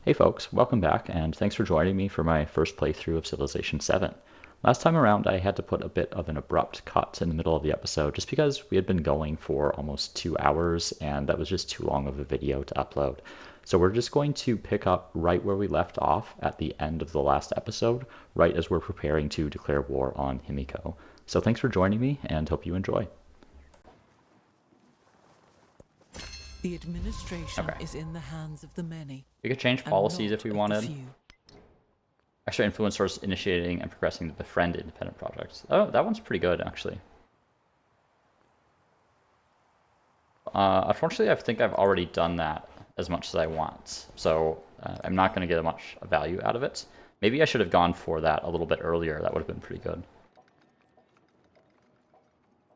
Hey folks, welcome back, and thanks for joining me for my first playthrough of Civilization 7. Last time around, I had to put a bit of an abrupt cut in the middle of the episode just because we had been going for almost 2 hours, and that was just too long of a video to upload. So we're just going to pick up right where we left off at the end of the last episode, right as we're preparing to declare war on Himiko. So thanks for joining me, and hope you enjoy. The administration Okay. is in the hands of the many. We could change and policies not if we of the wanted. few. Extra influencers initiating and progressing the befriend independent projects. Oh, that one's pretty good, actually. Unfortunately, I think I've already done that as much as I want, so I'm not going to get much value out of it. Maybe I should have gone for that a little bit earlier. That would have been pretty good.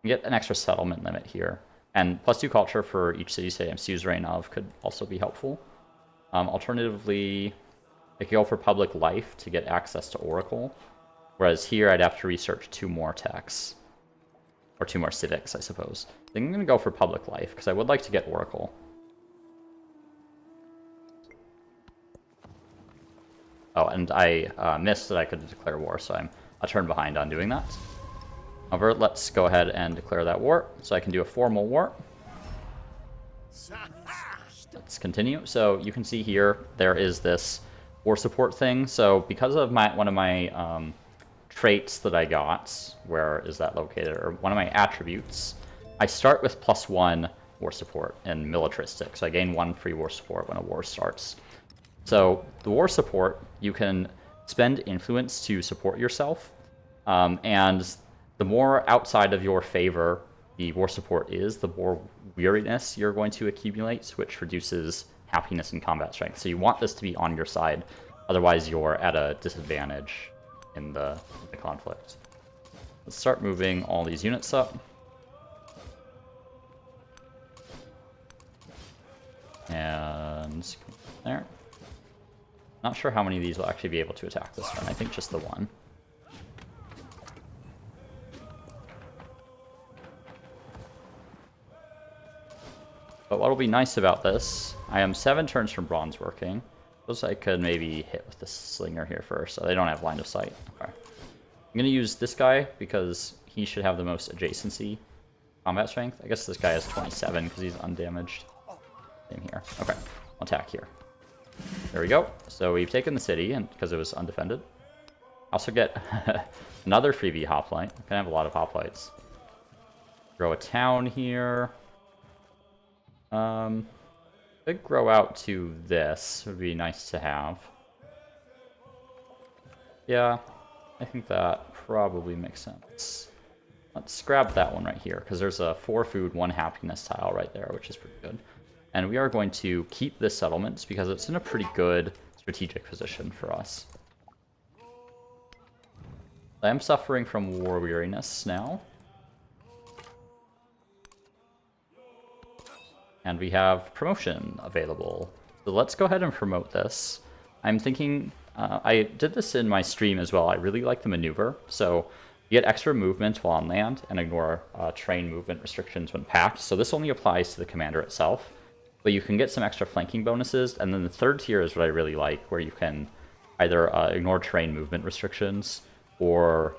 Get an extra settlement limit here. And +2 culture for each city-state I'm suzerain of could also be helpful. Alternatively, I could go for public life to get access to Oracle. Whereas here I'd have to research 2 more techs. Or 2 more civics, I suppose. I think I'm going to go for public life, because I would like to get Oracle. Oh, and I missed that I could declare war, so I'm a turn behind on doing that. However, let's go ahead and declare that war, so I can do a formal war. Let's continue. So you can see here, there is this war support thing. So because of one of my traits that I got, where is that located, or one of my attributes, I start with +1 war support in militaristic. So I gain 1 free war support when a war starts. So the war support, you can spend influence to support yourself, and the more outside of your favor the war support is, the more weariness you're going to accumulate, which reduces happiness and combat strength. So you want this to be on your side, otherwise you're at a disadvantage in the conflict. Let's start moving all these units up. And there. Not sure how many of these will actually be able to attack this turn. I think just the one. But what'll be nice about this, I am 7 turns from bronze working. Suppose I could maybe hit with the slinger here first, so they don't have line of sight. Okay. I'm going to use this guy because he should have the most adjacency combat strength. I guess this guy has 27 because he's undamaged. Same here. Okay, I'll attack here. There we go. So we've taken the city and because it was undefended. Also get another freebie hoplite. I'm gonna have a lot of hoplites. Grow a town here. Could grow out to this. Would be nice to have. Yeah, I think that probably makes sense. Let's grab that one right here because there's a 4 food, 1 happiness tile right there, which is pretty good. And we are going to keep this settlement because it's in a pretty good strategic position for us. I am suffering from war weariness now. And we have promotion available. So let's go ahead and promote this. I'm thinking, I did this in my stream as well. I really like the maneuver. So you get extra movement while on land and ignore train movement restrictions when packed. So this only applies to the commander itself. But you can get some extra flanking bonuses. And then the 3rd tier is what I really like, where you can either ignore train movement restrictions or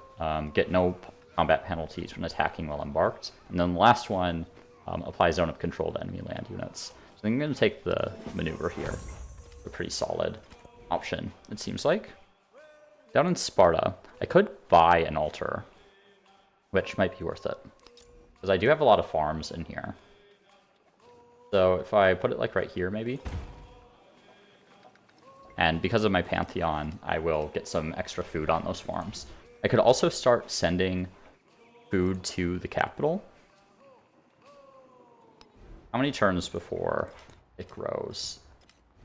get no combat penalties when attacking while embarked. And then the last one apply zone of control to enemy land units. So I'm going to take the maneuver here. A pretty solid option, it seems like. Down in Sparta, I could buy an altar, which might be worth it. Because I do have a lot of farms in here. So if I put it like right here, maybe. And because of my Pantheon, I will get some extra food on those farms. I could also start sending food to the capital. How many turns before it grows?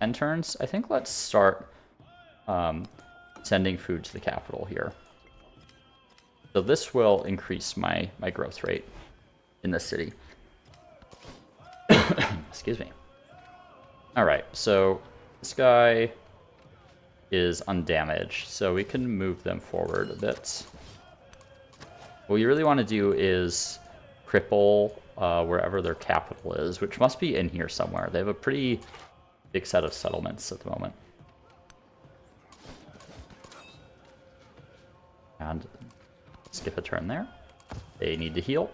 10 turns? I think let's start sending food to the capital here. So this will increase my growth rate in the city. Excuse me. Alright, so this guy is undamaged, so we can move them forward a bit. What we really want to do is cripple wherever their capital is, which must be in here somewhere. They have a pretty big set of settlements at the moment. And skip a turn there. They need to heal.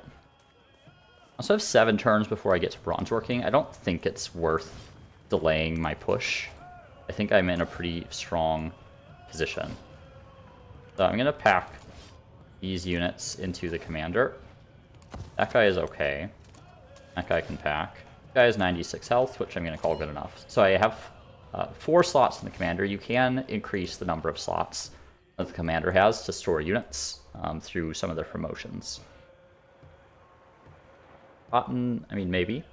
I also have 7 turns before I get to bronze working. I don't think it's worth delaying my push. I think I'm in a pretty strong position. So I'm going to pack these units into the commander. That guy is okay. That guy can pack. That guy has 96 health, which I'm going to call good enough. So I have 4 slots in the commander. You can increase the number of slots that the commander has to store units through some of their promotions. Cotton, I mean, maybe.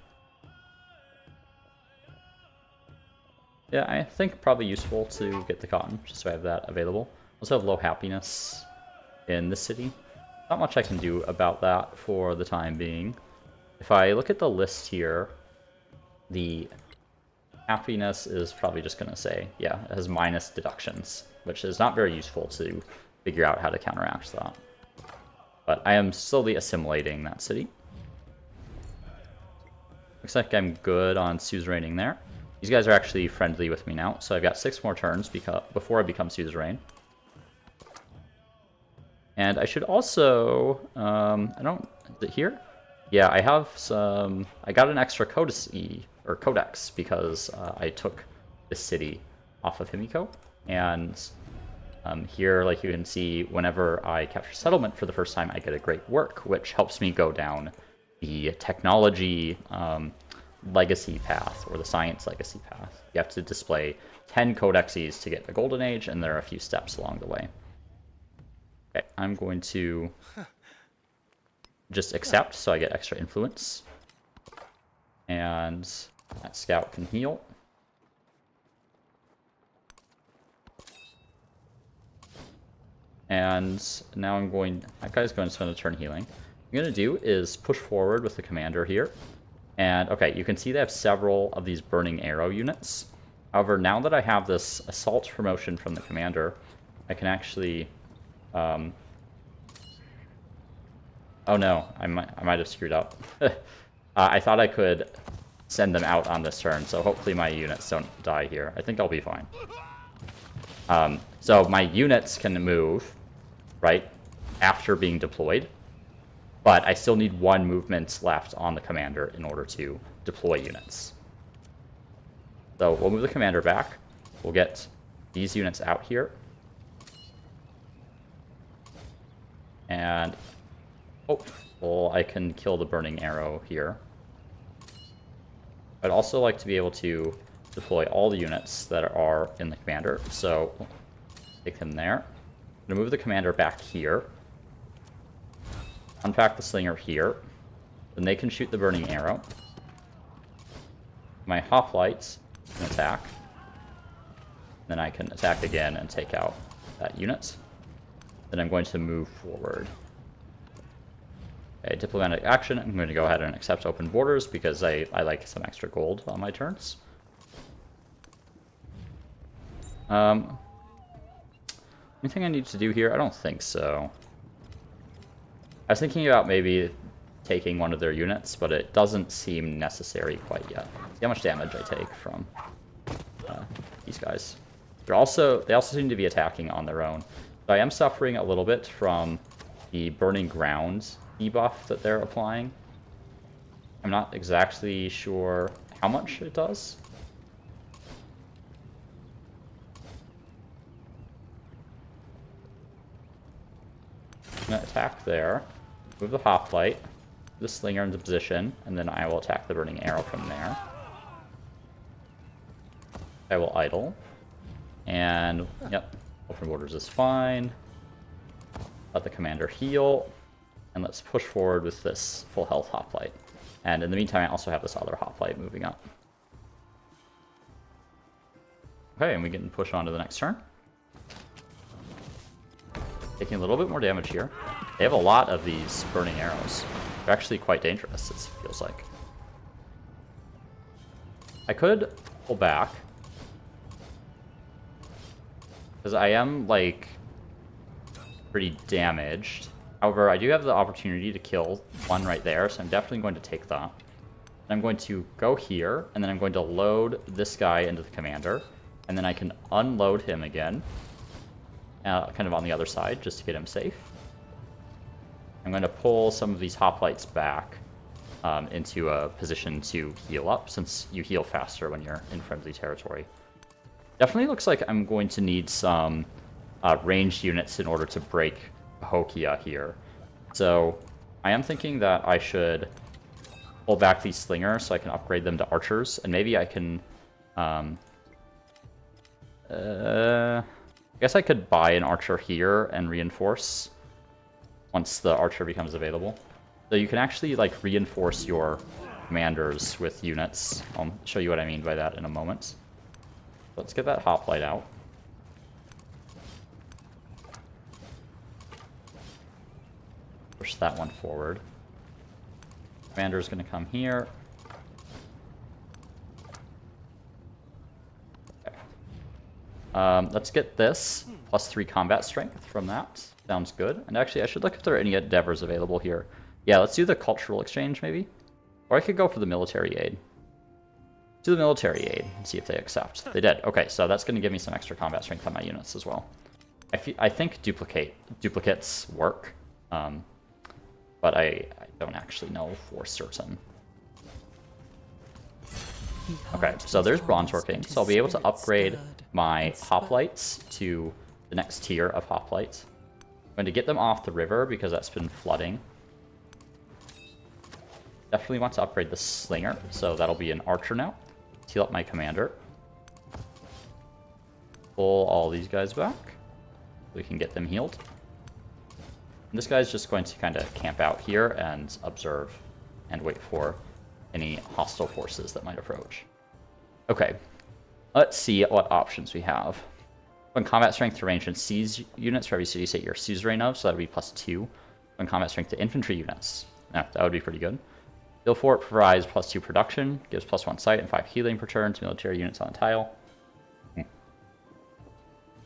Yeah, I think probably useful to get the cotton, just so I have that available. Also have low happiness in the city. Not much I can do about that for the time being. If I look at the list here, the happiness is probably just going to say, yeah, it has minus deductions, which is not very useful to figure out how to counteract that. But I am slowly assimilating that city. Looks like I'm good on suzeraining there. These guys are actually friendly with me now, so I've got 6 more turns before I become suzerain. And I should also, is it here? Yeah, I have some, I got an extra codex because I took this city off of Himiko. And here, like you can see, whenever I capture settlement for the first time, I get a great work, which helps me go down the technology legacy path, or the science legacy path. You have to display 10 codexes to get the golden age, and there are a few steps along the way. Okay, I'm going to just accept, so I get extra influence. And that scout can heal. And now that guy's going to spend a turn healing. What I'm going to do is push forward with the commander here. And, okay, you can see they have several of these burning arrow units. However, now that I have this assault promotion from the commander, I can actually... oh no, I might have screwed up. I thought I could send them out on this turn, so hopefully my units don't die here. I think I'll be fine. So my units can move, right, after being deployed. But I still need 1 movement left on the commander in order to deploy units. So we'll move the commander back. We'll get these units out here. And hopefully I can kill the burning arrow here. I'd also like to be able to deploy all the units that are in the commander. So take them there. I'm going to move the commander back here. Unpack the slinger here. Then they can shoot the burning arrow. My hoplites can attack. Then I can attack again and take out that unit. Then I'm going to move forward. Okay, diplomatic action. I'm going to go ahead and accept open borders because I like some extra gold on my turns. Anything I need to do here? I don't think so. I was thinking about maybe taking one of their units, but it doesn't seem necessary quite yet. See how much damage I take from these guys. They also seem to be attacking on their own. So I am suffering a little bit from the burning ground debuff that they're applying. I'm not exactly sure how much it does. I'm going to attack there. Move the hoplite, the slinger into position, and then I will attack the burning arrow from there. I will idle. And, yep, open borders is fine. Let the commander heal. And let's push forward with this full health hoplite. And in the meantime, I also have this other hoplite moving up. Okay, and we can push on to the next turn. Taking a little bit more damage here. They have a lot of these burning arrows. They're actually quite dangerous, it feels like. I could pull back. Because I am, like, pretty damaged. However, I do have the opportunity to kill one right there, so I'm definitely going to take that. I'm going to go here, and then I'm going to load this guy into the commander. And then I can unload him again. kind of on the other side, just to get him safe. I'm going to pull some of these hoplites back into a position to heal up, since you heal faster when you're in friendly territory. Definitely looks like I'm going to need some ranged units in order to break Hokia here. So I am thinking that I should pull back these slingers so I can upgrade them to archers, and maybe I can... I guess I could buy an archer here and reinforce once the archer becomes available. So you can actually like reinforce your commanders with units. I'll show you what I mean by that in a moment. Let's get that hoplite out. Push that one forward. Commander's going to come here. Okay. Let's get this +3 combat strength from that. Sounds good. And actually, I should look if there are any endeavors available here. Yeah, let's do the cultural exchange, maybe. Or I could go for the military aid. Do the military aid and see if they accept. They did. Okay, so that's going to give me some extra combat strength on my units as well. I think duplicates work, but I don't actually know for certain. Okay, so there's bronze working, so I'll be able to upgrade my hoplites to the next tier of hoplites. I'm going to get them off the river because that's been flooding. Definitely want to upgrade the slinger, so that'll be an archer now. Heal up my commander. Pull all these guys back. We can get them healed. And this guy's just going to kind of camp out here and observe and wait for any hostile forces that might approach. Okay, let's see what options we have. When combat strength to range and siege units for every city state you're suzerain of, so that would be +2. When combat strength to infantry units, yeah, that would be pretty good. Bill Fort provides +2 production, gives +1 sight and 5 healing per turn to military units on the tile. I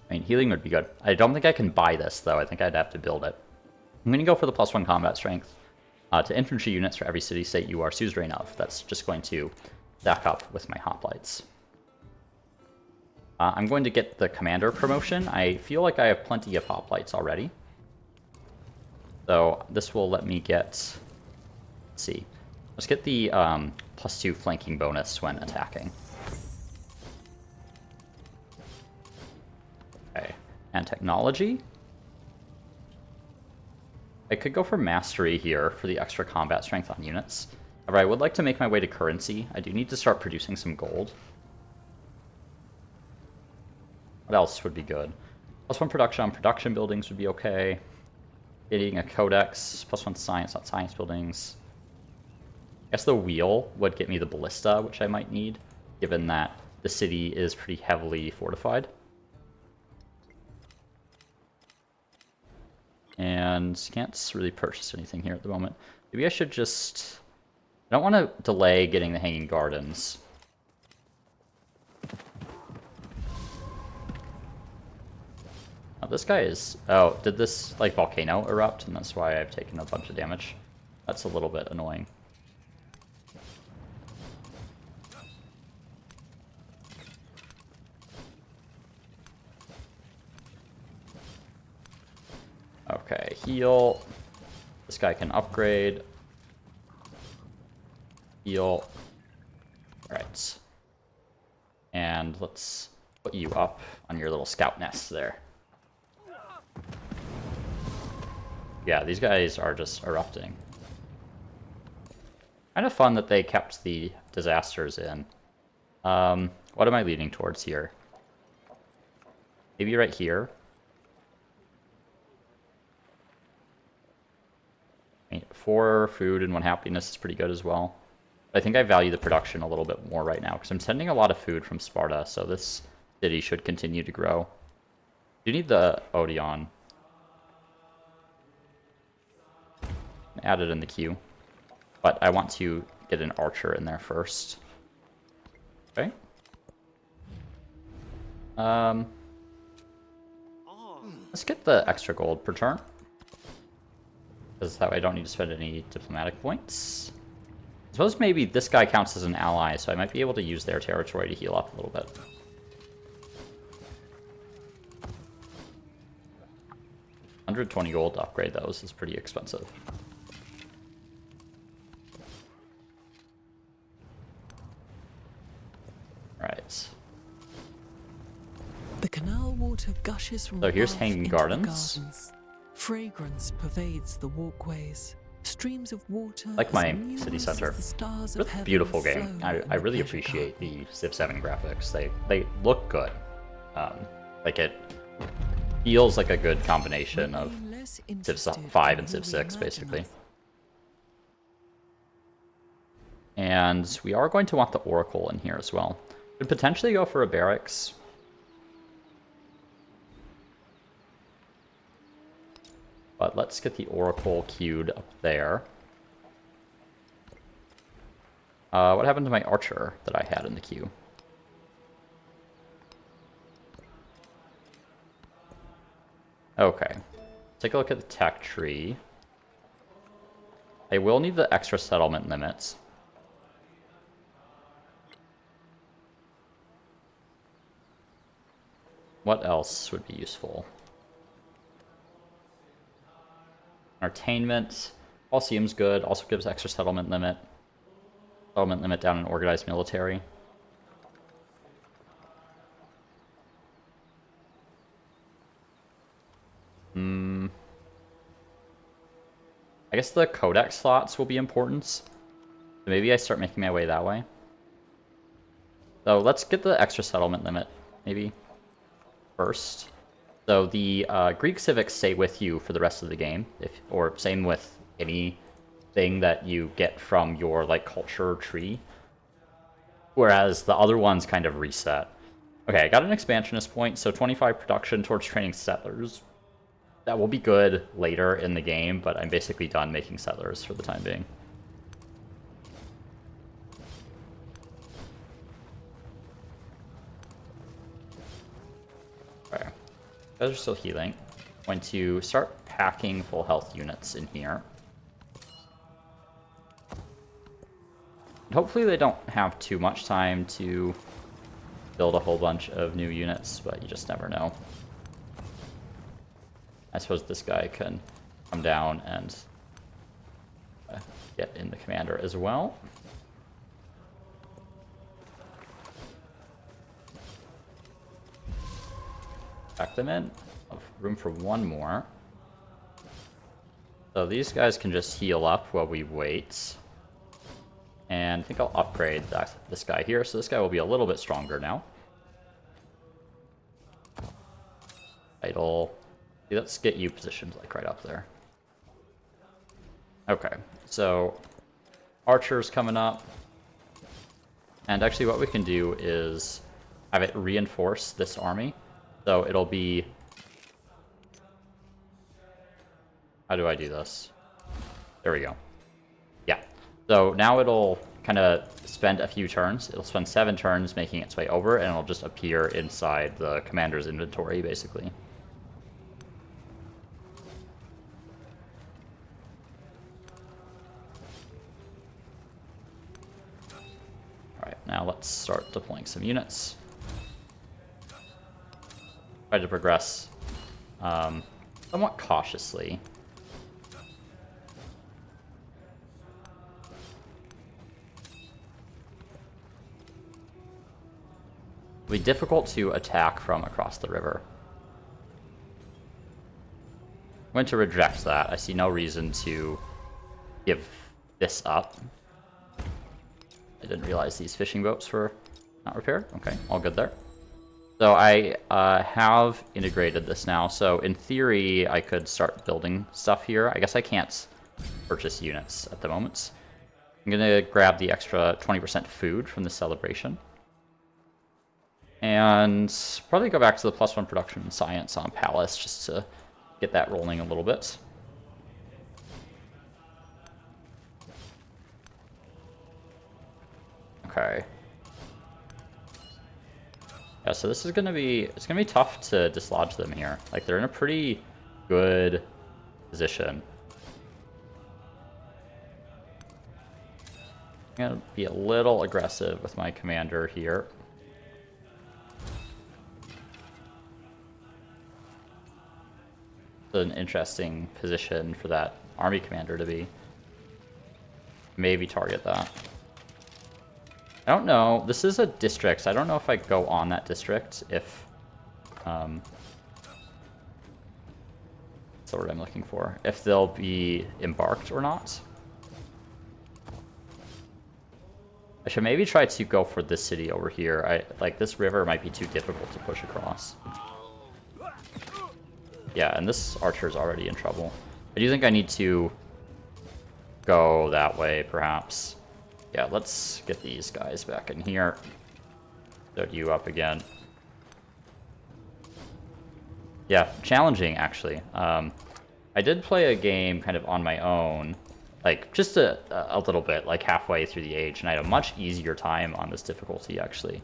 mean, healing would be good. I don't think I can buy this, though. I think I'd have to build it. I'm going to go for the +1 combat strength to infantry units for every city state you are suzerain of. That's just going to stack up with my hoplites. I'm going to get the commander promotion. I feel like I have plenty of hoplites already. So this will let me get... Let's see. Let's get the +2 flanking bonus when attacking. Okay, and technology. I could go for mastery here for the extra combat strength on units. However, I would like to make my way to currency. I do need to start producing some gold. What else would be good? +1 production on production buildings would be okay. Getting a codex, +1 science on science buildings. I guess the wheel would get me the ballista, which I might need, given that the city is pretty heavily fortified. And can't really purchase anything here at the moment. Maybe I should just... I don't want to delay getting the Hanging Gardens. Oh, this guy is... Oh, did this, like, volcano erupt? And that's why I've taken a bunch of damage. That's a little bit annoying. Okay, heal. This guy can upgrade. Heal. Alright. And let's put you up on your little scout nest there. Yeah, these guys are just erupting. Kind of fun that they kept the disasters in. What am I leaning towards here? Maybe right here. 4 food and 1 happiness is pretty good as well. I think I value the production a little bit more right now because I'm sending a lot of food from Sparta, so this city should continue to grow. You need the Odeon. Add it in the queue. But I want to get an archer in there first. Okay. Let's get the extra gold per turn. Because that way I don't need to spend any diplomatic points. I suppose maybe this guy counts as an ally, so I might be able to use their territory to heal up a little bit. 120 gold to upgrade those is pretty expensive. Right. The canal water gushes from So here's above Hanging into the Gardens. Fragrance pervades the walkways. Streams of water Like as my numerous city as center. the stars of Really heaven beautiful flow game. in I the really pleasure appreciate garden. the Civ 7 graphics. They look good. Like it feels like a good combination of Civ 5 and Civ 6, basically. And we are going to want the Oracle in here as well. Could potentially go for a barracks. But let's get the Oracle queued up there. What happened to my archer that I had in the queue? Okay. Take a look at the tech tree. I will need the extra settlement limits. What else would be useful? Entertainment. Coliseum's good. Also gives extra settlement limit. Settlement limit down in organized military. I guess the codex slots will be important. So maybe I start making my way that way. So let's get the extra settlement limit, maybe, first. So the Greek civics stay with you for the rest of the game, or same with anything that you get from your like culture tree. Whereas the other ones kind of reset. Okay, I got an expansionist point, so 25 production towards training settlers. That will be good later in the game, but I'm basically done making settlers for the time being. Okay. Those are still healing. I'm going to start packing full health units in here. Hopefully they don't have too much time to build a whole bunch of new units, but you just never know. I suppose this guy can come down and get in the commander as well. Pack them in. Room for one more. So these guys can just heal up while we wait. And I think I'll upgrade this guy here, so this guy will be a little bit stronger now. Idle. Let's get you positioned like right up there. Okay, so archers coming up. And actually what we can do is have it reinforce this army. So it'll be... How do I do this? There we go. Yeah. So now it'll kind of spend a few turns. It'll spend 7 turns making its way over, and it'll just appear inside the commander's inventory, basically. Alright, now let's start deploying some units. Try to progress somewhat cautiously. It'll be difficult to attack from across the river. I'm going to reject that. I see no reason to give this up. I didn't realize these fishing boats were not repaired. Okay, all good there. So I have integrated this now. So in theory, I could start building stuff here. I guess I can't purchase units at the moment. I'm going to grab the extra 20% food from the celebration. And probably go back to the +1 production science on Palace just to get that rolling a little bit. Okay. Yeah, so this is gonna be tough to dislodge them here. Like they're in a pretty good position. I'm gonna be a little aggressive with my commander here. an interesting position for that army commander to be. Maybe target that. I don't know. This is a district, so I don't know if I go on that district if... That's the word I'm looking for. If they'll be embarked or not. I should maybe try to go for this city over here. Like, this river might be too difficult to push across. Yeah, and this archer's already in trouble. I do think I need to go that way, perhaps. Yeah, let's get these guys back in here. Load you up again. Yeah, challenging, actually. I did play a game kind of on my own, like, just a little bit, like halfway through the age, and I had a much easier time on this difficulty, actually.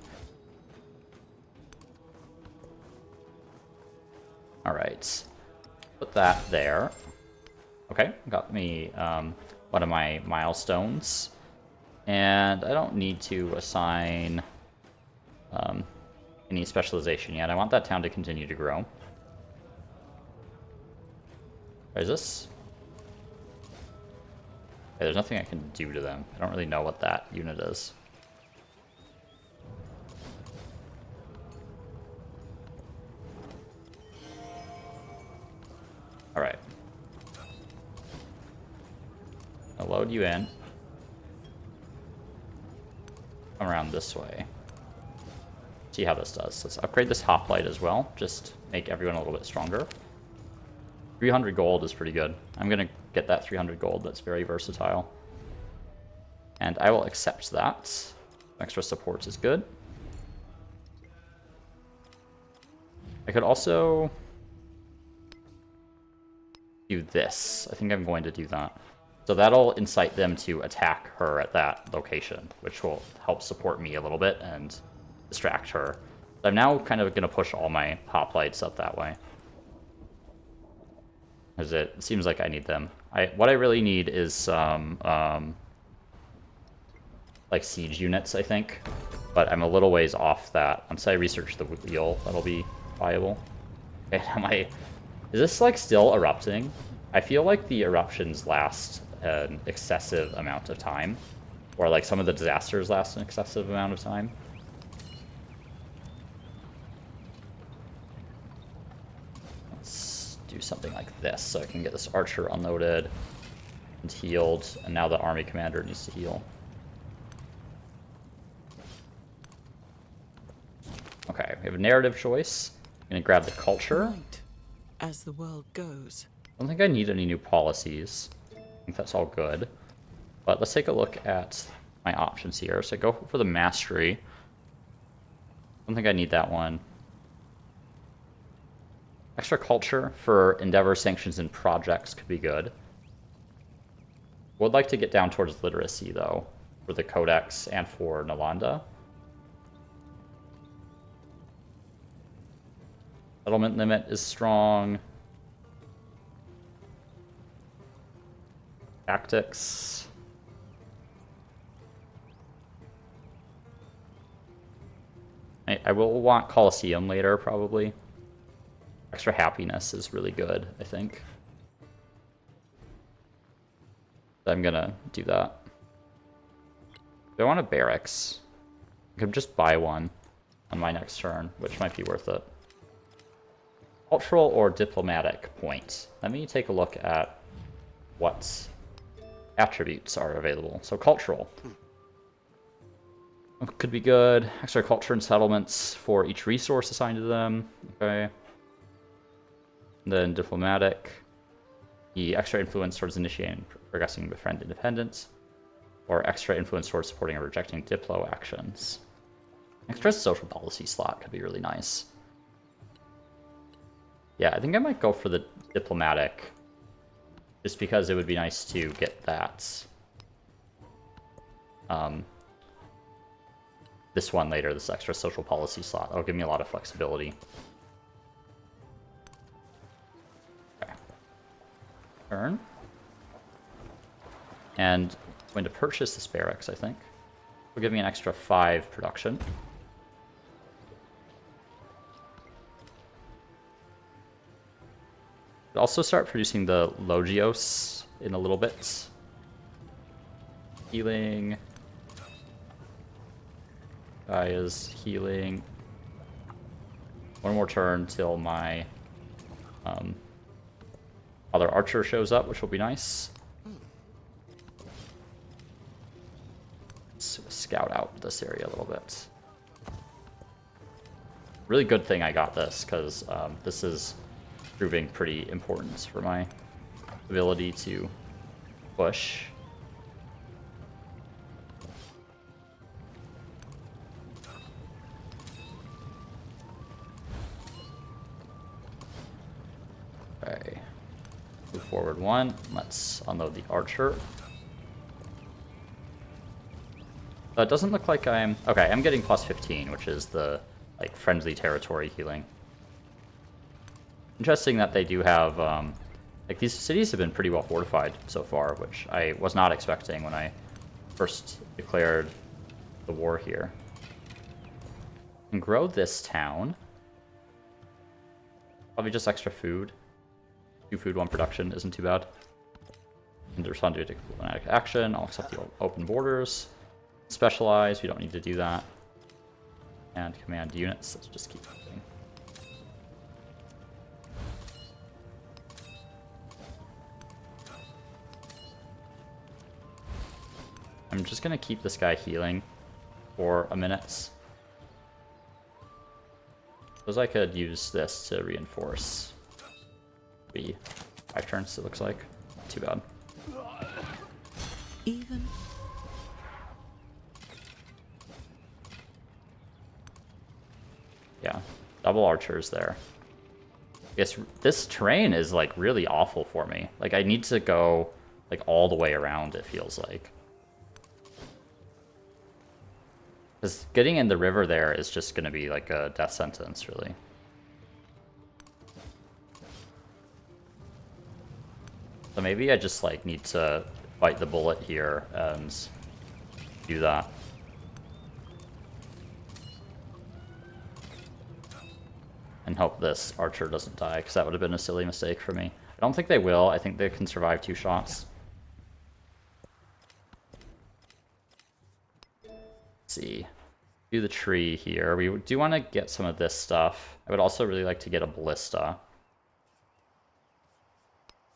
Alright. Put that there. Okay, got me one of my milestones. And I don't need to assign any specialization yet. I want that town to continue to grow. What is this? Okay, there's nothing I can do to them. I don't really know what that unit is. Alright. I'll load you in. Come around this way. See how this does. Let's upgrade this hoplite as well. Just make everyone a little bit stronger. 300 gold is pretty good. I'm going to get that 300 gold. That's very versatile. And I will accept that. Extra support is good. I could also do this. I think I'm going to do that. So that'll incite them to attack her at that location, which will help support me a little bit and distract her. I'm now kind of going to push all my hoplites up that way. Because it seems like I need them. What I really need is some, like, siege units, I think. But I'm a little ways off that. Once I research the wheel, that'll be viable. Okay, is this, like, still erupting? I feel like the eruptions last an excessive amount of time. Or, like, some of the disasters last an excessive amount of time. Let's do something like this so I can get this archer unloaded and healed. And now the army commander needs to heal. Okay, we have a narrative choice. I'm going to grab the culture. Right, as the world goes. I don't think I need any new policies. I think that's all good. But let's take a look at my options here. So go for the mastery. I don't think I need that one. Extra culture for endeavor, sanctions, and projects could be good. Would like to get down towards literacy, though, for the codex and for Nalanda. Settlement limit is strong. Tactics. I will want Colosseum later, probably. Extra happiness is really good, I think. I'm gonna do that. Do I want a barracks? I could just buy one on my next turn, which might be worth it. Cultural or diplomatic point. Let me take a look at what attributes are available. So cultural. Could be good. Extra culture and settlements for each resource assigned to them. Okay. And then diplomatic. The extra influence towards initiating and progressing befriend independence. Or extra influence towards supporting or rejecting diplo actions. Extra social policy slot could be really nice. Yeah, I think I might go for the diplomatic. Just because it would be nice to get that. This one later, this extra social policy slot. That'll give me a lot of flexibility. Okay. Turn. And I'm going to purchase this barracks, I think. Will give me an extra 5 production. We'll also start producing the Logios in a little bit. Healing. Guy is healing. One more turn till my other archer shows up, which will be nice. Let's scout out this area a little bit. Really good thing I got this, because this is proving pretty important for my ability to push. Okay. Move forward one. Let's unload the archer. So it doesn't look like I'm... Okay, I'm getting plus 15, which is the like friendly territory healing. Interesting that they do have... like these cities have been pretty well fortified so far, which I was not expecting when I first declared the war here. And grow this town. Probably just extra food. 2 food, 1 production isn't too bad. And respond to a diplomatic action. I'll accept the open borders. Specialize, we don't need to do that. And command units, let's just keep moving. I'm just gonna keep this guy healing for a minute. Suppose I could use this to reinforce. Be 5 turns, it looks like. Not too bad. Even. Yeah, double archers there. I guess this terrain is like really awful for me. Like I need to go like all the way around, it feels like. Because getting in the river there is just going to be like a death sentence, really. So maybe I just like need to bite the bullet here and do that. And hope this archer doesn't die, because that would have been a silly mistake for me. I don't think they will. I think they can survive 2 shots. Let's see. Do the tree here. We do want to get some of this stuff. I would also really like to get a ballista.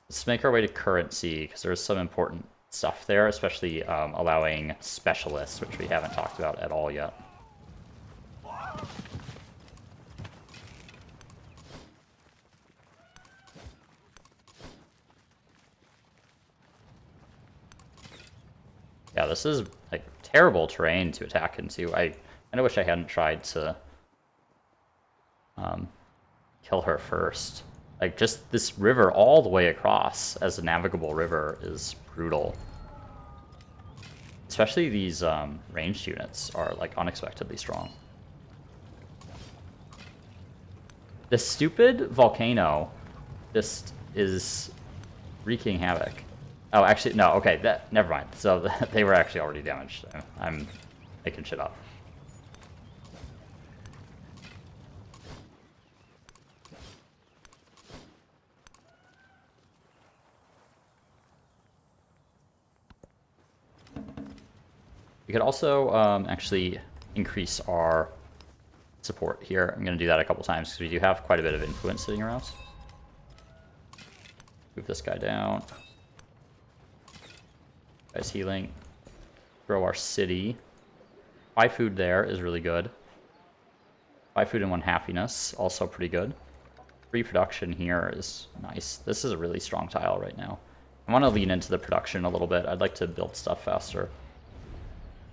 Let's make our way to currency, because there's some important stuff there, especially allowing specialists, which we haven't talked about at all yet. Yeah, this is like terrible terrain to attack into. I kind of wish I hadn't tried to kill her first. Like, just this river all the way across as a navigable river is brutal. Especially these ranged units are like unexpectedly strong. This stupid volcano just is wreaking havoc. Oh, actually, no, okay, never mind. So they were actually already damaged. I'm making shit up. We could also actually increase our support here. I'm going to do that a couple times because we do have quite a bit of influence sitting around. Move this guy down. Guy's healing. Grow our city. 5 food there is really good. 5 food and 1 happiness, also pretty good. 3 production here is nice. This is a really strong tile right now. I want to lean into the production a little bit. I'd like to build stuff faster.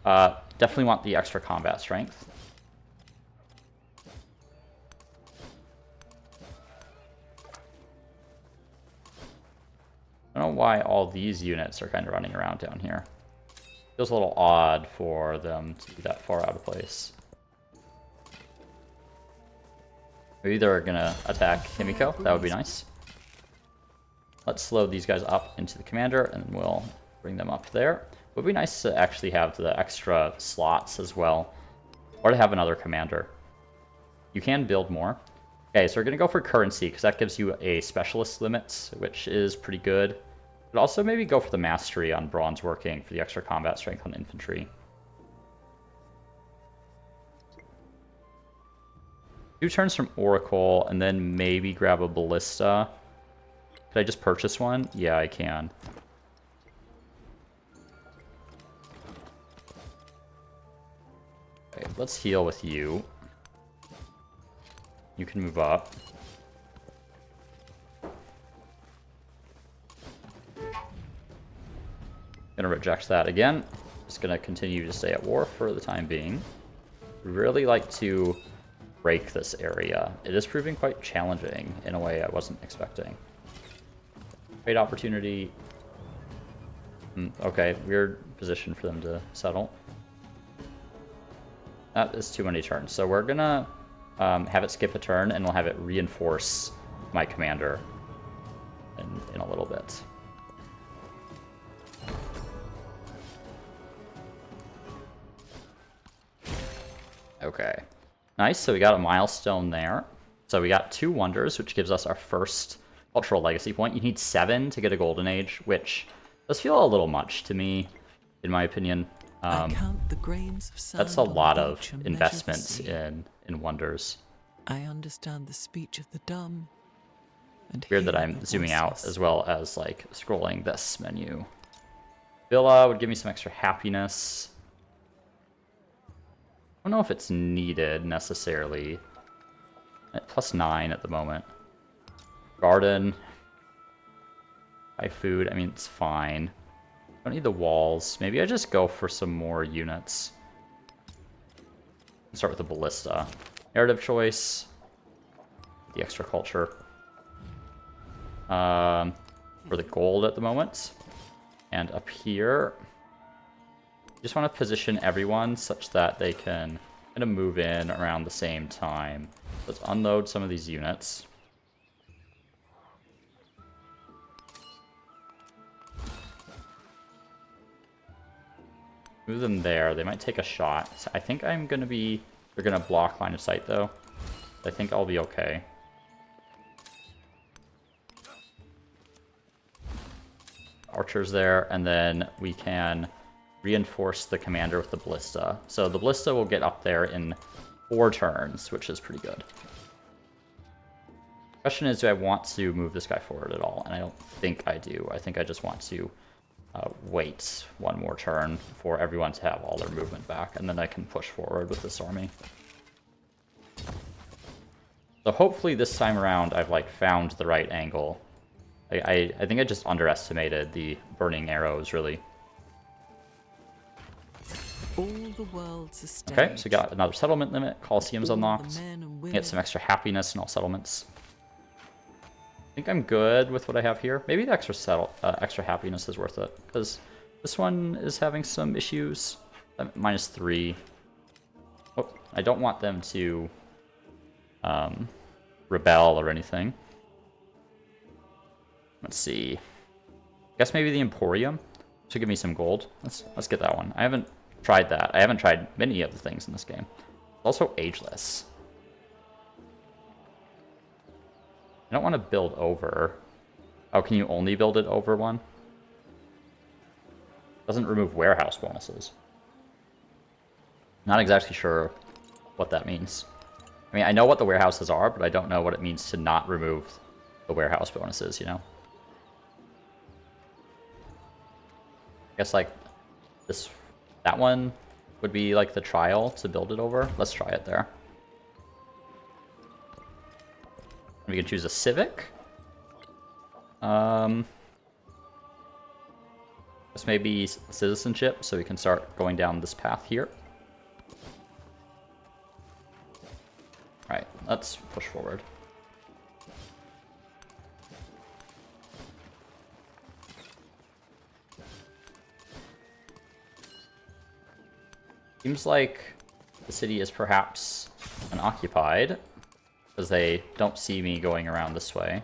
Definitely want the extra combat strength. I don't know why all these units are kind of running around down here. Feels a little odd for them to be that far out of place. Maybe they're gonna attack Himiko. That would be nice. Let's load these guys up into the commander, and we'll bring them up there. It would be nice to actually have the extra slots as well, or to have another commander. You can build more. Okay, so we're gonna go for currency, because that gives you a specialist limit, which is pretty good. But also maybe go for the mastery on bronze working for the extra combat strength on infantry. 2 turns from Oracle, and then maybe grab a Ballista. Could I just purchase one? Yeah, I can. Okay, let's heal with you. You can move up. Gonna reject that again. Just gonna continue to stay at war for the time being. Really like to break this area. It is proving quite challenging in a way I wasn't expecting. Trade opportunity. Okay, weird position for them to settle. That is too many turns. So we're gonna have it skip a turn, and we'll have it reinforce my commander in a little bit. Okay. Nice, so we got a milestone there. So we got 2 wonders, which gives us our first cultural legacy point. You need 7 to get a golden age, which does feel a little much to me, in my opinion. I count the grains of sand That's a on the lot of beach and measure the investments sea. in wonders. I understand the speech of the dumb. And Weird that hear I'm the zooming out voiceless. as well as like scrolling this menu. Villa would give me some extra happiness. I don't know if it's needed necessarily. At +9 at the moment. Garden. Buy food. I mean, it's fine. Don't need the walls. Maybe I just go for some more units. Start with the ballista. Narrative choice. The extra culture. For the gold at the moment. And up here, just want to position everyone such that they can kind of move in around the same time. Let's unload some of these units. Move them there. They might take a shot. I think I'm going to be... They're going to block line of sight, though. I think I'll be okay. Archers there, and then we can reinforce the commander with the ballista. So the ballista will get up there in 4 turns, which is pretty good. Question is, do I want to move this guy forward at all? And I don't think I do. I think I just want to wait 1 more turn for everyone to have all their movement back, and then I can push forward with this army. So hopefully this time around I've like found the right angle. I think I just underestimated the burning arrows, really. All the world's a stage. Okay, so we got another settlement limit. Coliseum's All the unlocked. men and women. Get some extra happiness in all settlements. I think I'm good with what I have here. Maybe the extra happiness is worth it, because this one is having some issues. -3. Oh, I don't want them to rebel or anything. Let's see. I guess maybe the Emporium should give me some gold. Let's get that one. I haven't tried that. I haven't tried many of the things in this game. It's also ageless. I don't want to build over. Oh, can you only build it over 1? Doesn't remove warehouse bonuses. Not exactly sure what that means. I mean, I know what the warehouses are, but I don't know what it means to not remove the warehouse bonuses, you know? I guess, like, that one would be, like, the trial to build it over. Let's try it there. We can choose a civic. This may be citizenship, so we can start going down this path here. Alright, let's push forward. Seems like the city is perhaps unoccupied, because they don't see me going around this way.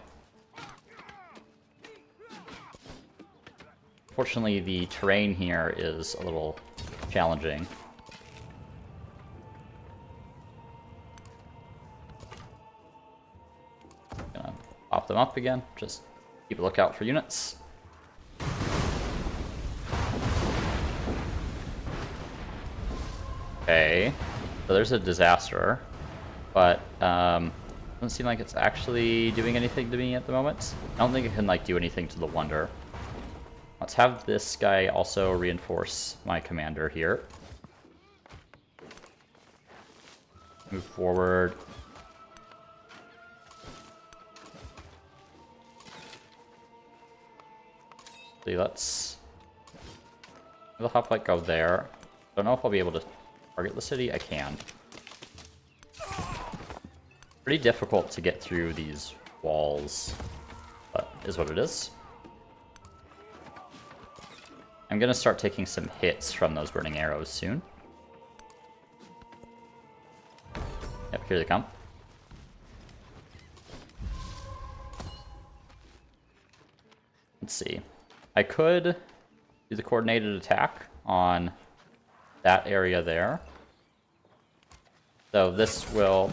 Fortunately, the terrain here is a little challenging. them up again. Just keep a lookout for units. Okay, so there's a disaster, but doesn't seem like it's actually doing anything to me at the moment. I don't think it can like do anything to the Wonder. Let's have this guy also reinforce my commander here. Move forward. See, let's the hoplite go there. Don't know if I'll be able to target the city. I can. Pretty difficult to get through these walls, but is what it is. I'm gonna start taking some hits from those burning arrows soon. Yep, here they come. Let's see. I could do the coordinated attack on that area there. So this will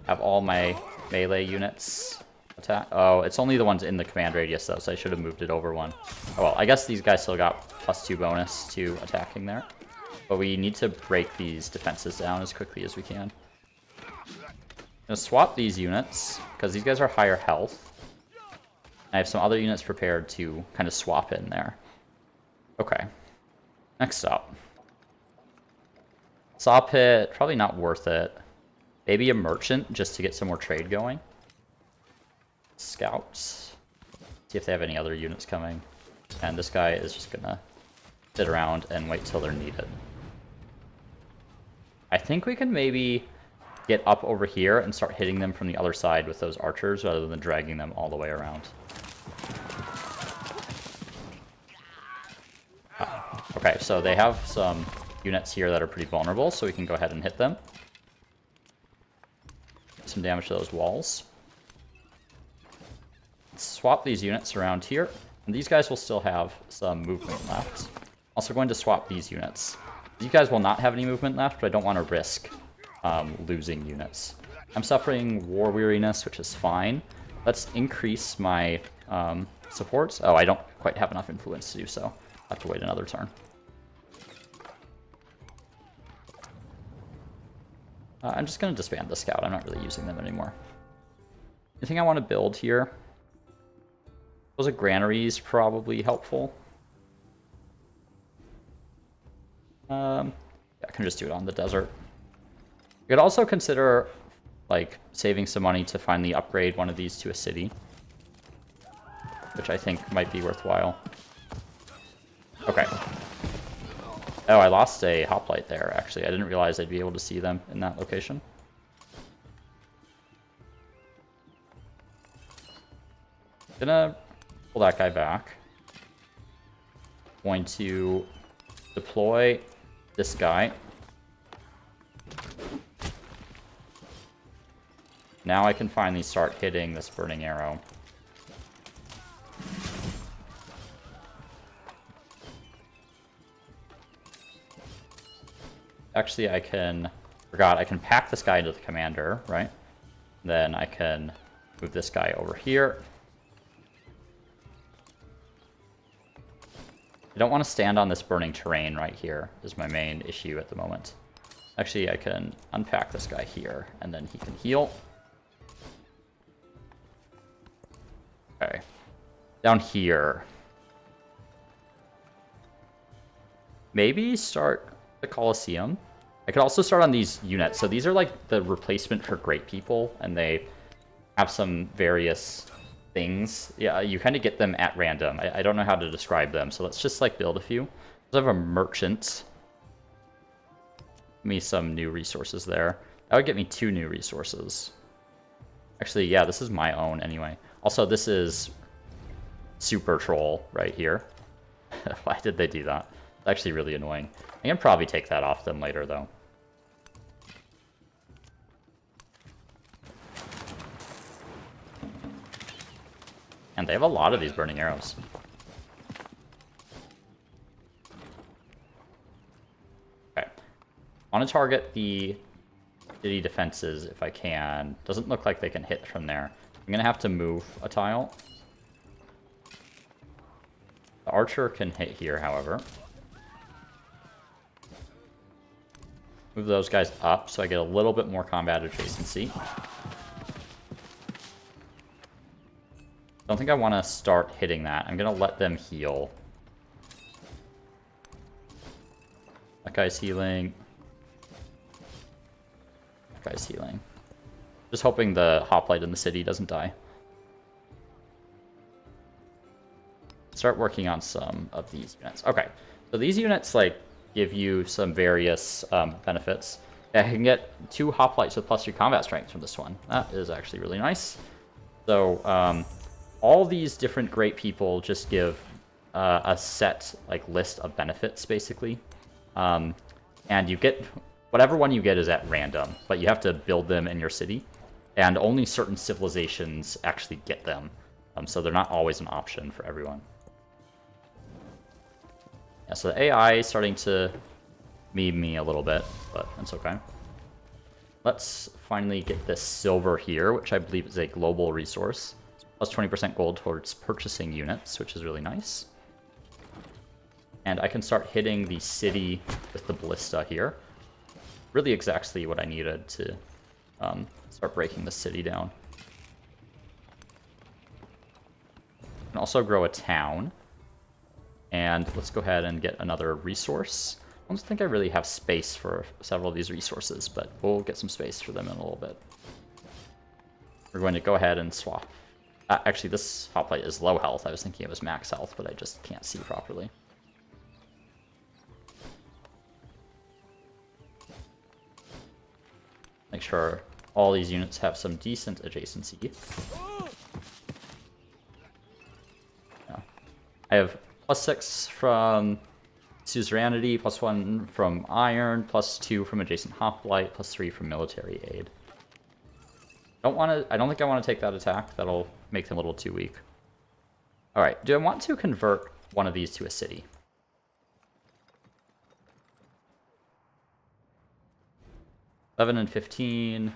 have all my melee units attack. Oh, it's only the ones in the command radius though, so I should have moved it over one. Oh well, I guess these guys still got +2 bonus to attacking there. But we need to break these defenses down as quickly as we can. I'm gonna swap these units, because these guys are higher health. I have some other units prepared to kind of swap in there. Okay. Next up. Saw pit, probably not worth it. Maybe a merchant just to get some more trade going. Scouts. See if they have any other units coming. And this guy is just gonna sit around and wait till they're needed. I think we can maybe get up over here and start hitting them from the other side with those archers rather than dragging them all the way around. Okay, so they have some units here that are pretty vulnerable, so we can go ahead and hit them. Some damage to those walls. Let's swap these units around here. And these guys will still have some movement left. Also going to swap these units. These guys will not have any movement left, but I don't want to risk losing units. I'm suffering war weariness, which is fine. Let's increase my supports. Oh, I don't quite have enough influence to do so. I'll have to wait another turn. I'm just going to disband the scout. I'm not really using them anymore. Anything I want to build here? Those are granaries, probably helpful. Yeah, I can just do it on the desert. You could also consider, like, saving some money to finally upgrade one of these to a city, which I think might be worthwhile. Okay. Oh, I lost a hoplite there, actually. I didn't realize I'd be able to see them in that location. Gonna pull that guy back. Going to deploy this guy. Now I can finally start hitting this burning arrow. Actually, I can pack this guy into the commander, right? Then I can move this guy over here. I don't want to stand on this burning terrain right here, is my main issue at the moment. Actually, I can unpack this guy here, and then he can heal. Okay. Down here. Maybe start the Colosseum. I could also start on these units. So these are like the replacement for great people, and they have some various things. Yeah, you kind of get them at random. I don't know how to describe them, so let's just like build a few. So I have a merchant. Give me some new resources there. That would get me 2 new resources. Actually, yeah, this is my own anyway. Also, this is Super Troll right here. Why did they do that? It's actually really annoying. I can probably take that off them later, though. And they have a lot of these burning arrows. Okay. I want to target the city defenses if I can. Doesn't look like they can hit from there. I'm gonna have to move a tile. The archer can hit here, however. Move those guys up so I get a little bit more combat adjacency. Don't think I want to start hitting that. I'm going to let them heal. That guy's healing. That guy's healing. Just hoping the hoplite in the city doesn't die. Start working on some of these units. Okay, so these units like give you some various benefits. I can get 2 hoplites with +3 combat strength from this one. That is actually really nice. So all these different great people just give a set like list of benefits basically, and you get whatever one you get is at random, but you have to build them in your city, and only certain civilizations actually get them. So they're not always an option for everyone. Yeah, so the AI is starting to meme me a little bit, but that's okay. Let's finally get this silver here, which I believe is a global resource. Plus 20% gold towards purchasing units, which is really nice. And I can start hitting the city with the ballista here. Really exactly what I needed to start breaking the city down. I can also grow a town. And let's go ahead and get another resource. I don't think I really have space for several of these resources, but we'll get some space for them in a little bit. We're going to go ahead and swap. Actually, this hoplite is low health. I was thinking it was max health, but I just can't see properly. Make sure all these units have some decent adjacency. Yeah. I have +6 from suzerainty, +1 from iron, +2 from adjacent hoplite, +3 from military aid. I don't think I want to take that attack. That'll make them a little too weak. Alright, do I want to convert one of these to a city? $11 and $15.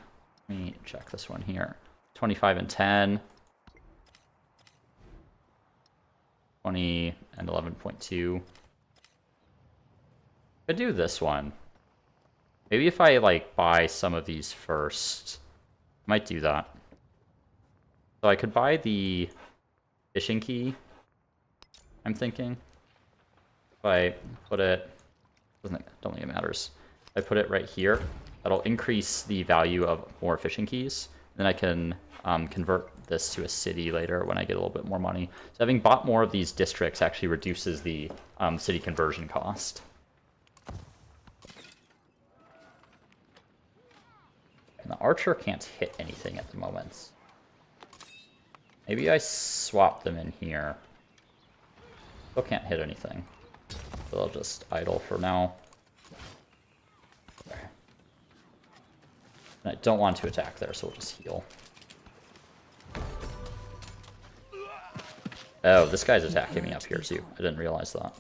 Let me check this one here. 25 and 10. 20 and 11.2. Could do this one. Maybe if I like buy some of these first, might do that. So I could buy the fishing key, I'm thinking. If I put it, don't think it matters. If I put it right here, that'll increase the value of more fishing keys. Then I can convert this to a city later when I get a little bit more money. So having bought more of these districts actually reduces the city conversion cost. And the archer can't hit anything at the moment. Maybe I swap them in here. Still can't hit anything. So they'll just idle for now. Okay. And I don't want to attack there, so we'll just heal. Oh, this guy's attacking me up here too. I didn't realize that.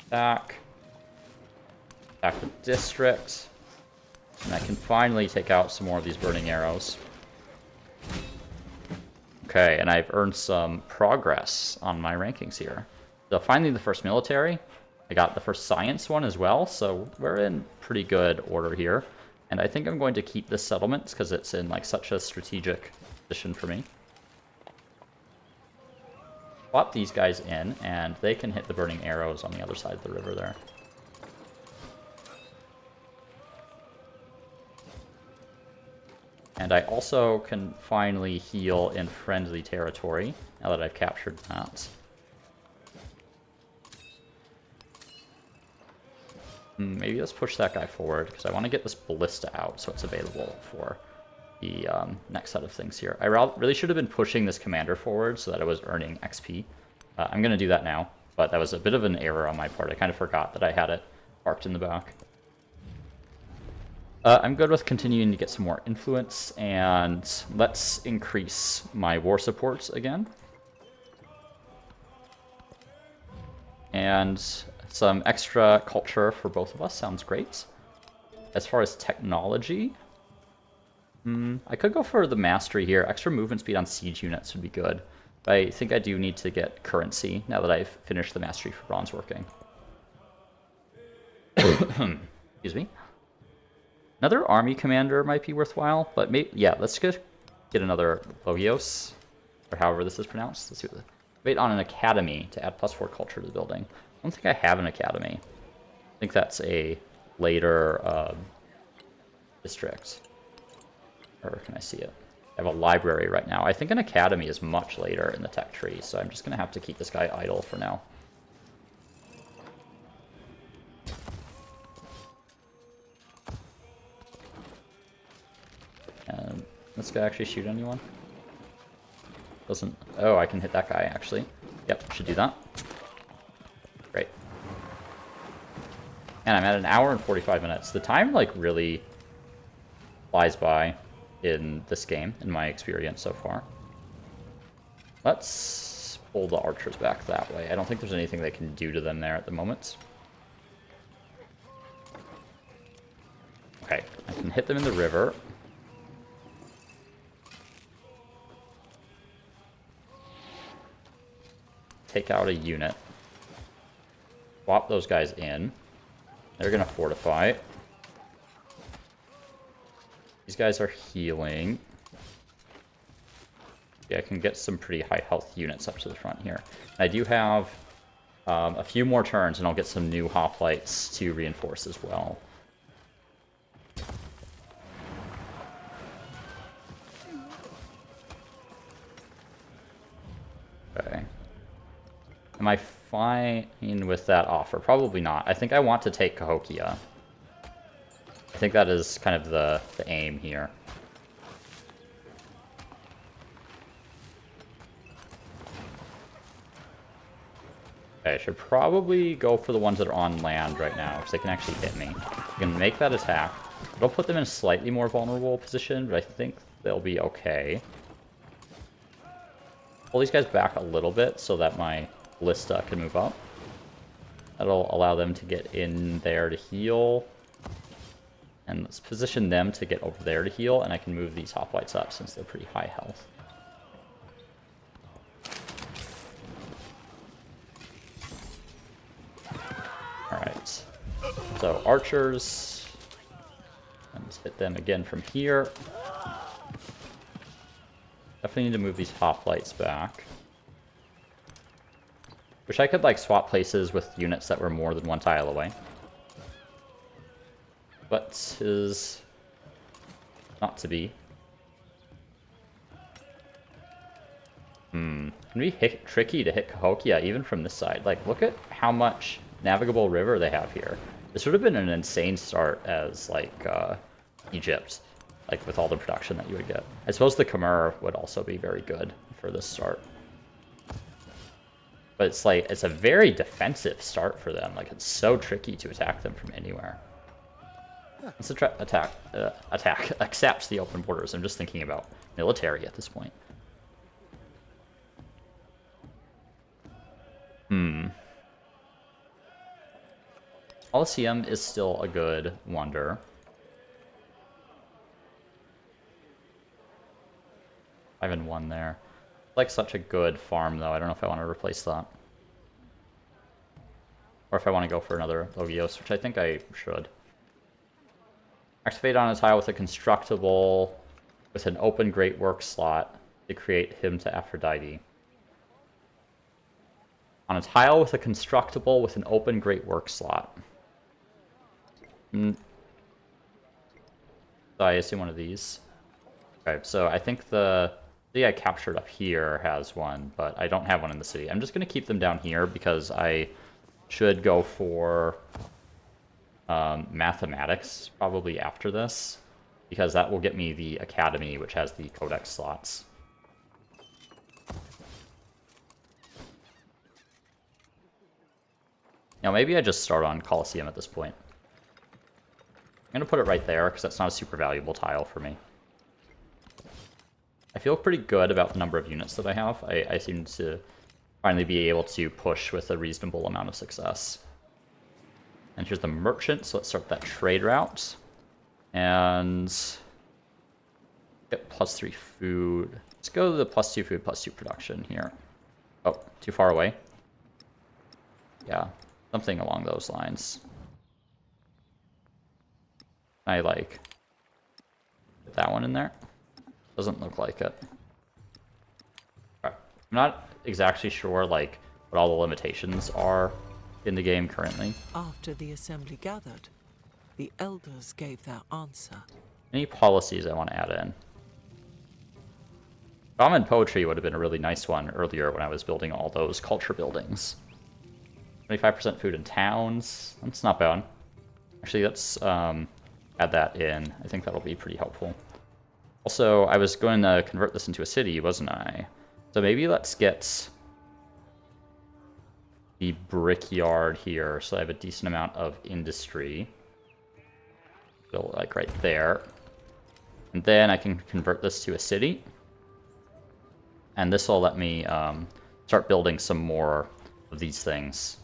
Attack. Attack the district. And I can finally take out some more of these burning arrows. Okay, and I've earned some progress on my rankings here. So finally the first military. I got the first science one as well, so we're in pretty good order here. And I think I'm going to keep this settlement because it's in like such a strategic position for me. Swap these guys in, and they can hit the burning arrows on the other side of the river there. And I also can finally heal in friendly territory, now that I've captured that. Maybe let's push that guy forward, because I want to get this ballista out so it's available for the next set of things here. I really should have been pushing this commander forward so that I was earning XP. I'm going to do that now, but that was a bit of an error on my part. I kind of forgot that I had it parked in the back. I'm good with continuing to get some more influence, and let's increase my war supports again. And some extra culture for both of us sounds great. As far as technology, I could go for the mastery here. Extra movement speed on siege units would be good. But I think I do need to get currency now that I've finished the mastery for bronze working. Excuse me. Another army commander might be worthwhile, but maybe, yeah, let's get another Logios, or however this is pronounced. Let's see what wait on an academy to add +4 culture to the building. I don't think I have an academy. I think that's a later district. Or can I see it? I have a library right now. I think an academy is much later in the tech tree, so I'm just going to have to keep this guy idle for now. And this guy actually shoot anyone? Doesn't... Oh, I can hit that guy, actually. Yep, should do that. Great. And I'm at an hour and 45 minutes. The time, like, really flies by in this game, in my experience so far. Let's pull the archers back that way. I don't think there's anything they can do to them there at the moment. Okay, I can hit them in the river. Take out a unit. Swap those guys in. They're gonna fortify. These guys are healing. Yeah, I can get some pretty high health units up to the front here. I do have a few more turns, and I'll get some new hoplites to reinforce as well. Okay. Am I fine with that offer? Probably not. I think I want to take Cahokia. I think that is kind of the aim here. Okay, I should probably go for the ones that are on land right now, because they can actually hit me. I can make that attack. It'll put them in a slightly more vulnerable position, but I think they'll be okay. Pull these guys back a little bit so that my Ballista can move up. That'll allow them to get in there to heal. And let's position them to get over there to heal, and I can move these hoplites up since they're pretty high health. Alright. So, archers. And let's hit them again from here. Definitely need to move these hoplites back. Wish I could, like, swap places with units that were more than one tile away. But is not to be. Can be tricky to hit Cahokia even from this side. Like, look at how much navigable river they have here. This would have been an insane start as, like, Egypt. Like, with all the production that you would get. I suppose the Khmer would also be very good for this start. But it's like, it's a very defensive start for them. Like, it's so tricky to attack them from anywhere. Let's attack accepts the open borders. I'm just thinking about military at this point. Colosseum is still a good wonder. I've been one there. Like such a good farm though. I don't know if I want to replace that. Or if I want to go for another Logios, which I think I should. Activate on a tile with a constructible with an open great work slot to create him to Aphrodite. On a tile with a constructible with an open great work slot. So I assume one of these. Okay, so I think the city I captured up here has one, but I don't have one in the city. I'm just going to keep them down here because I should go for mathematics probably after this, because that will get me the academy, which has the codex slots. Now maybe I just start on Colosseum at this point. I'm going to put it right there because that's not a super valuable tile for me. I feel pretty good about the number of units that I have. I seem to finally be able to push with a reasonable amount of success. And here's the merchant, so let's start that trade route. And get +3 food. Let's go to the +2 food, +2 production here. Oh, too far away. Yeah, something along those lines. I like get that one in there. Doesn't look like it. I'm not exactly sure like what all the limitations are in the game currently. After the assembly gathered, the elders gave their answer. Any policies I want to add in? Common poetry would have been a really nice one earlier when I was building all those culture buildings. 25% food in towns. That's not bad. Actually, let's add that in. I think that'll be pretty helpful. Also, I was going to convert this into a city, wasn't I? So maybe let's get the brickyard here so I have a decent amount of industry. Build like right there. And then I can convert this to a city. And this will let me start building some more of these things,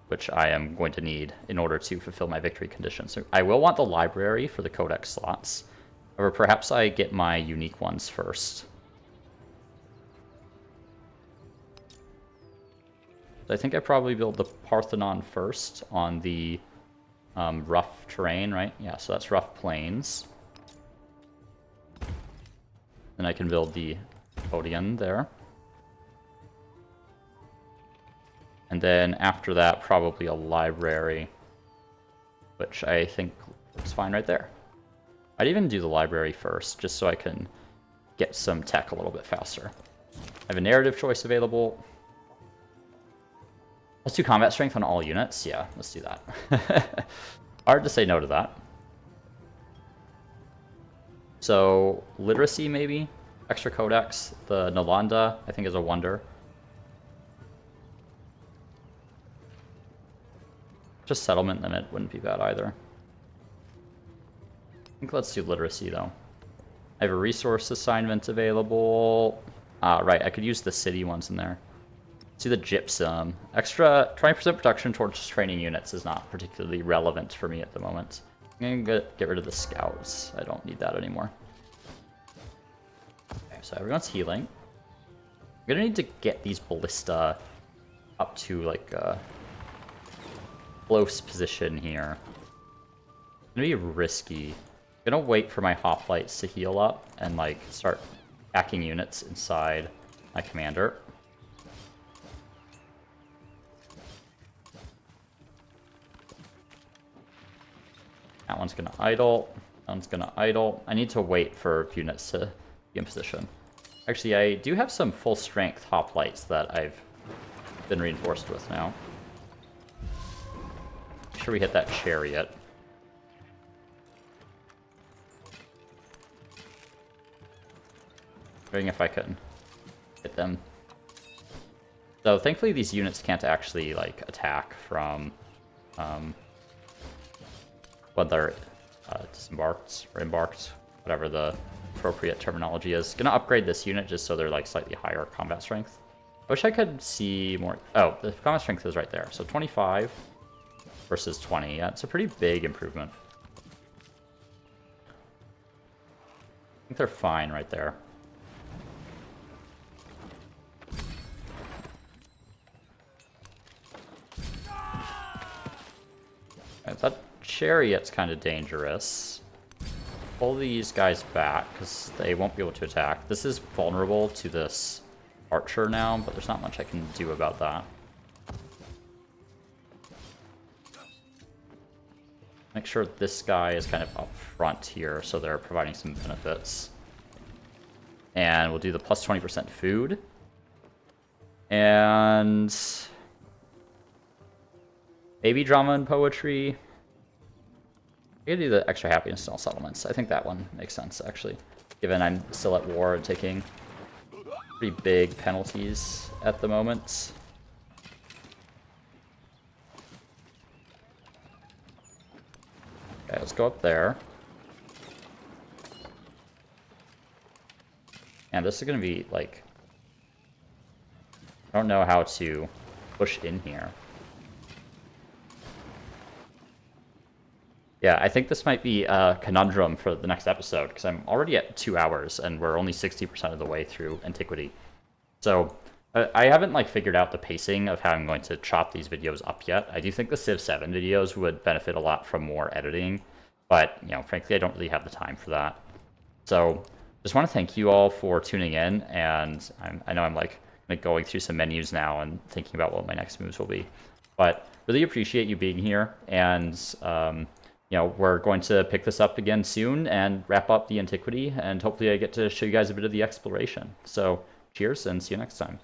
which I am going to need in order to fulfill my victory condition. So I will want the library for the codex slots. Or perhaps I get my unique ones first. So I think I probably build the Parthenon first on the rough terrain, right? Yeah, so that's rough plains. Then I can build the Podium there. And then after that, probably a library, which I think looks fine right there. I'd even do the library first, just so I can get some tech a little bit faster. I have a narrative choice available. Let's do combat strength on all units. Yeah, let's do that. Hard to say no to that. So, literacy maybe? Extra codex. The Nalanda, I think, is a wonder. Just settlement limit wouldn't be bad either. I think let's do literacy, though. I have a resource assignment available. Right, I could use the city ones in there. Let's do the gypsum. Extra 20% production towards training units is not particularly relevant for me at the moment. I'm going to get rid of the scouts. I don't need that anymore. Okay, so everyone's healing. I'm going to need to get these ballista up to, like, a close position here. It's going to be risky. I'm going to wait for my hoplites to heal up and, like, start hacking units inside my commander. That one's going to idle. That one's going to idle. I need to wait for units to be in position. Actually, I do have some full strength hoplites that I've been reinforced with now. Make sure we hit that chariot. Wondering if I can hit them. So thankfully these units can't actually like attack from when they're disembarked or embarked, whatever the appropriate terminology is. Gonna upgrade this unit just so they're like slightly higher combat strength. I wish I could see more. Oh, the combat strength is right there. So 25 versus 20. Yeah, it's a pretty big improvement. I think they're fine right there. Okay, that chariot's kind of dangerous. Pull these guys back because they won't be able to attack. This is vulnerable to this archer now, but there's not much I can do about that. Make sure this guy is kind of up front here so they're providing some benefits. And we'll do the plus 20% food. And maybe drama and poetry. I could do the extra happiness in all settlements. I think that one makes sense, actually. Given I'm still at war and taking pretty big penalties at the moment. Okay, let's go up there. And this is going to be, like... I don't know how to push in here. Yeah, I think this might be a conundrum for the next episode, because I'm already at 2 hours, and we're only 60% of the way through Antiquity. So I haven't like figured out the pacing of how I'm going to chop these videos up yet. I do think the Civ 7 videos would benefit a lot from more editing, but frankly, I don't really have the time for that. So just want to thank you all for tuning in, and I know I'm like going through some menus now and thinking about what my next moves will be, but really appreciate you being here, and we're going to pick this up again soon and wrap up the Antiquity, and hopefully I get to show you guys a bit of the exploration. So cheers, and see you next time.